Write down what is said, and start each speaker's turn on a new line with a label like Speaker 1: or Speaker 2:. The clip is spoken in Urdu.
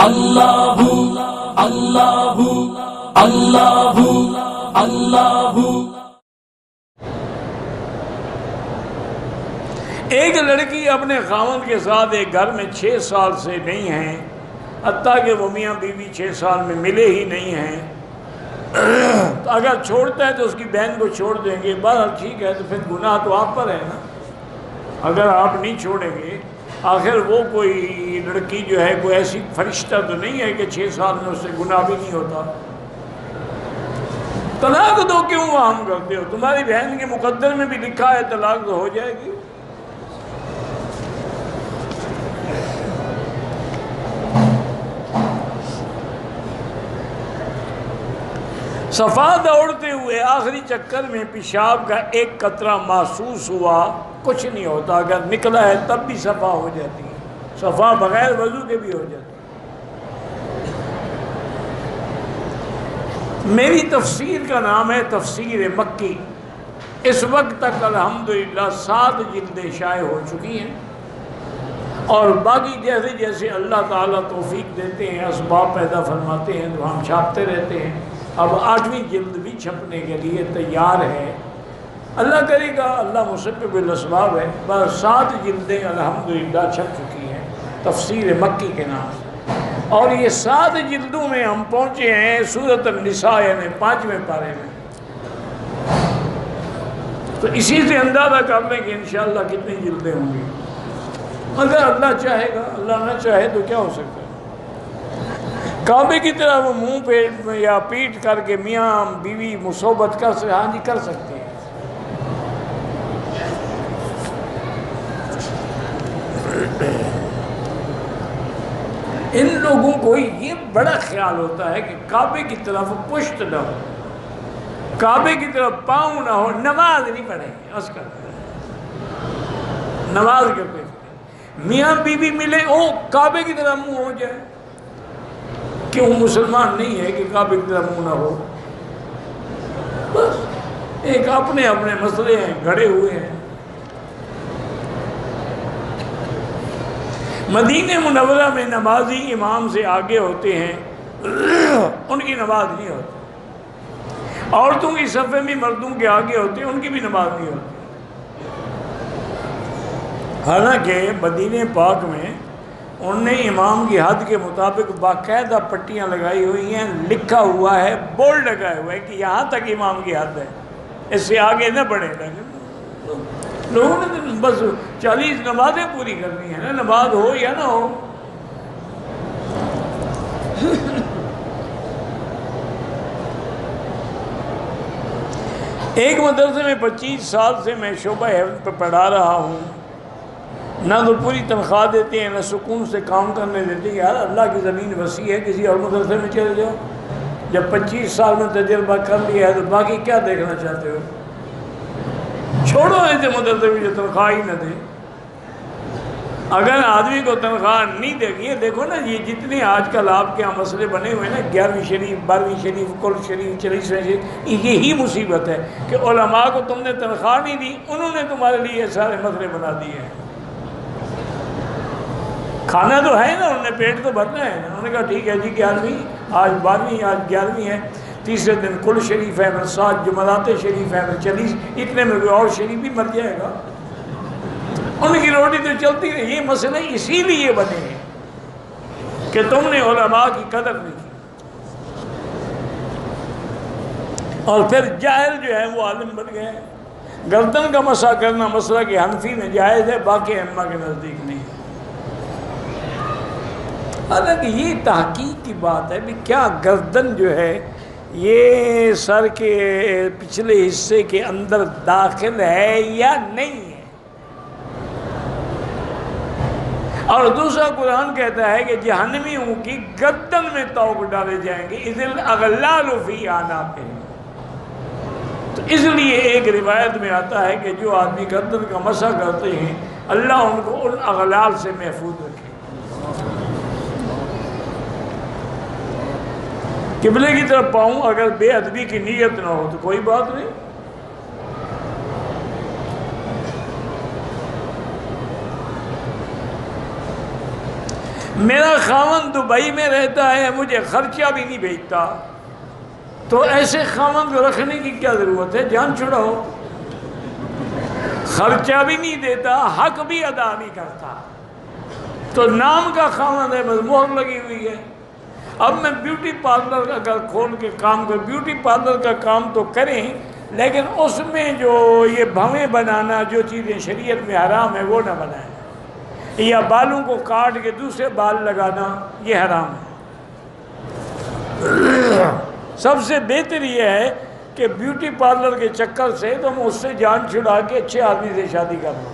Speaker 1: اللہ اللہ اللہ اللہ۔ ایک لڑکی اپنے خاوند کے ساتھ ایک گھر میں 6 سال سے نہیں ہیں، حتیٰ کہ وہ میاں بیوی 6 سال میں ملے ہی نہیں ہیں۔ تو اگر چھوڑتا ہے تو اس کی بہن کو چھوڑ دیں گے، بہرحال ٹھیک ہے، تو پھر گناہ تو آپ پر ہے نا، اگر آپ نہیں چھوڑیں گے۔ آخر وہ کوئی لڑکی جو ہے کوئی ایسی فرشتہ تو نہیں ہے کہ 6 سال میں اس سے گناہ بھی نہیں ہوتا۔ طلاق دو کیوں وہم کرتے ہو؟ تمہاری بہن کے مقدر میں بھی لکھا ہے طلاق تو ہو جائے گی۔ صفا دوڑتے ہوئے آخری چکر میں پیشاب کا ایک قطرہ محسوس ہوا، کچھ نہیں ہوتا، اگر نکلا ہے تب بھی صفا ہو جاتی ہے، صفا بغیر وضو کے بھی ہو جاتی ہے۔ میری تفسیر کا نام ہے تفسیر مکی۔ اس وقت تک الحمدللہ 7 جلدیں شائع ہو چکی ہیں، اور باقی جیسے جیسے اللہ تعالیٰ توفیق دیتے ہیں، اسباب پیدا فرماتے ہیں، تو ہم چھاپتے رہتے ہیں۔ اب 8ویں جلد بھی چھپنے کے لیے تیار ہے، اللہ کرے گا، اللہ مسبب الاسباب ہے۔ بس 7 جلدیں الحمدللہ چھپ چکی ہیں تفسیر مکی کے نام سے، اور یہ 7 جلدوں میں ہم پہنچے ہیں سورۃ النساء یعنی 5ویں پارے میں۔ تو اسی سے اندازہ کر لیں کہ انشاءاللہ کتنی جلدیں ہوں گی، اگر اللہ چاہے گا، اللہ نہ چاہے تو کیا ہو سکتا ہے۔ کعبے کی طرح وہ منہ پہ یا پیٹ کر کے میاں بیوی مصوبت کر سکتے، ہاں جی کر سکتے ہیں۔ ان لوگوں کو یہ بڑا خیال ہوتا ہے کہ کعبے کی طرف پشت نہ ہو، کعبے کی طرف پاؤں نہ ہو، نماز نہیں پڑھیں گے، اس کا نماز کے پہ میاں بیوی ملے او کعبے کی طرف منہ ہو جائے، کہ وہ مسلمان نہیں ہے کہ کعبے کی طرف منہ نہ ہو۔ بس ایک اپنے اپنے مسئلے ہیں، گھڑے ہوئے ہیں۔ مدینہ منورہ میں نمازی امام سے آگے ہوتے ہیں، ان کی نماز نہیں ہوتی۔ عورتوں کی صفے میں مردوں کے آگے ہوتے ہیں، ان کی بھی نماز نہیں ہوتی۔ حالانکہ مدینہ پاک میں انہوں نے امام کی حد کے مطابق باقاعدہ پٹیاں لگائی ہوئی ہیں، لکھا ہوا ہے، بورڈ لگا ہوا ہے کہ یہاں تک امام کی حد ہے، اس سے آگے نہ بڑھے۔ لوگوں نے تو بس 40 نمازیں پوری کرنی ہیں نا، نماز ہو یا نہ ہو۔ ایک مدرسے میں 25 سال سے میں شعبہ حفظ پہ پڑھا رہا ہوں، نہ تو پوری تنخواہ دیتے ہیں، نہ سکون سے کام کرنے دیتے ہیں۔ یار اللہ کی زمین وسیع ہے، کسی اور مدرسے میں چلے جاؤ۔ جب 25 سال میں تجربہ کر لیا ہے تو باقی کیا دیکھنا چاہتے ہو؟ چھوڑو ایسے مدرسے میں جو تنخواہ ہی نہ دے۔ اگر آدمی کو تنخواہ نہیں دے گی، دیکھو نا یہ جتنے آج کل آپ کے یہاں مسئلے بنے ہوئے نا، 11ویں شریف، 12ویں شریف، کل شریف، 40ویں شریف، یہی مصیبت ہے کہ علماء کو تم نے تنخواہ نہیں دی، انہوں نے تمہارے لیے سارے مسئلے بنا دیے ہیں۔ کھانا تو ہے نا، انہوں نے پیٹ تو بھرنا ہے، انہوں نے کہا ٹھیک ہے جی 11ویں، آج 12ویں، آج 11ویں ہے، تیسرے دن کل شریف ہے، پھر 7 جمعرات شریف ہے، پھر 40، اتنے میں کوئی اور شریف بھی مر جائے گا۔ ان کی روٹی تو چلتی رہی۔ یہ مسئلے اسی لیے بنے ہیں کہ تم نے علماء کی قدر نہیں کی، اور پھر جاہل جو ہے وہ عالم بن گئے۔ گردن کا مسح کرنا مسئلہ کہ حنفی میں جائز ہے، باقی ائمہ کے نزدیک نہیں ہے۔ حالانکہ یہ تحقیق کی بات ہے کہ کیا گردن جو ہے یہ سر کے پچھلے حصے کے اندر داخل ہے یا نہیں ہے۔ اور دوسرا قرآن کہتا ہے کہ جہنمیوں کی گردن میں توق ڈالے جائیں گے، اذ الاغلال فی اعناقہم۔ تو اس لیے ایک روایت میں آتا ہے کہ جو آدمی گردن کا مسح کرتے ہیں اللہ ان کو ان اغلال سے محفوظ رکھے۔ قبلے کی طرف پاؤں اگر بے ادبی کی نیت نہ ہو تو کوئی بات نہیں۔ میرا خاوند دبئی میں رہتا ہے، مجھے خرچہ بھی نہیں بھیجتا، تو ایسے خاوند کو رکھنے کی کیا ضرورت ہے؟ جان چھڑاؤ۔ خرچہ بھی نہیں دیتا، حق بھی ادا نہیں کرتا، تو نام کا خاوند ہے، بس مہر لگی ہوئی ہے۔ اب میں بیوٹی پارلر اگر کھول کے کام کروں، بیوٹی پارلر کا کام تو کریں، لیکن اس میں جو یہ بھویں بنانا، جو چیزیں شریعت میں حرام ہے وہ نہ بنائیں، یا بالوں کو کاٹ کے دوسرے بال لگانا، یہ حرام ہے۔ سب سے بہتر یہ ہے کہ بیوٹی پارلر کے چکر سے تم اس سے جان چھڑا کے اچھے آدمی سے شادی کر لو۔